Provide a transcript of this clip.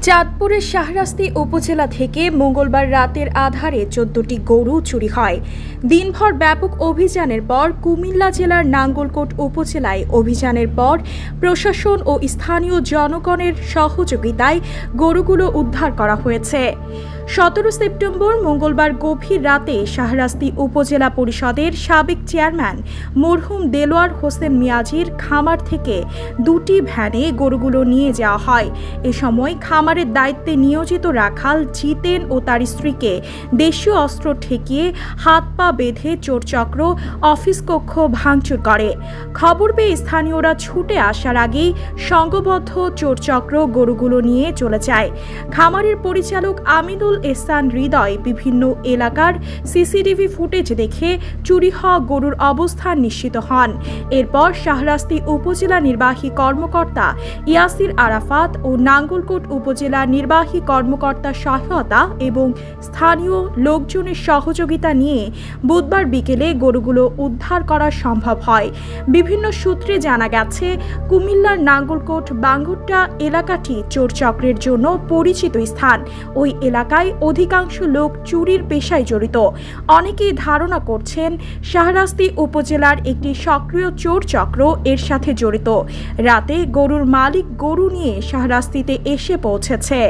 চাঁদপুরের শাহরাস্তি উপজেলা থেকে মঙ্গলবার রাতের আধারে ১৪টি গরু চুরি হয়। দিনভর ব্যাপক অভিযানের পর কুমিল্লা জেলার নাঙ্গলকোট উপজেলায় অভিযানের পর প্রশাসন ও স্থানীয় জনগণের সহযোগিতায় গরুগুলো উদ্ধার করা হয়েছে। ১৭ সেপ্টেম্বর মঙ্গলবার গভীর রাতে শাহরাস্তি উপজেলা পরিষদের সাবেক চেয়ারম্যান মরহুম দেলোয়ার হোসেন মিয়াজির খামার থেকে দুটি ভ্যানে গরুগুলো নিয়ে যাওয়া হয়। এ সময় খামারের দায়িত্বে নিয়োজিত রাখাল জিতেন ও তার স্ত্রীকে দেশীয় অস্ত্র ঠেকিয়ে হাত পা বেঁধে চোরচক্র অফিস কক্ষ ভাঙচুর করে। খবর পেয়ে স্থানীয়রা ছুটে আসার আগেই সংঘবদ্ধ চোরচক্র গরুগুলো নিয়ে চলে যায়। খামারের পরিচালক আমিনুল এহসান হৃদয় বিভিন্ন এলাকার সিসিটিভি ফুটেজ দেখে চুরি হওয়া গরুর অবস্থান নিশ্চিত হন। এরপর শাহরাস্তি উপজেলা নির্বাহী কর্মকর্তা ইয়াসির আরাফাত ও নাঙ্গলকোট উপজেলা নির্বাহী কর্মকর্তার সহায়তা এবং স্থানীয় লোকজনের সহযোগিতা নিয়ে বুধবার বিকেলে গরুগুলো উদ্ধার করা সম্ভব হয়। বিভিন্ন সূত্রে জানা গেছে, কুমিল্লার নাঙ্গলকোট বাঙ্গুরটা এলাকাটি চোরচক্রের জন্য পরিচিত স্থান। ওই এলাকায় অধিকাংশ লোক চুরির পেশায় জড়িত। অনেকেই ধারণা করছেন শাহরাস্তি উপজেলার একটি সক্রিয় চোর চক্র এর সাথে জড়িত। রাতে গরুর মালিক গরু নিয়ে শাহরাস্তিতে এসে পৌঁছেছে।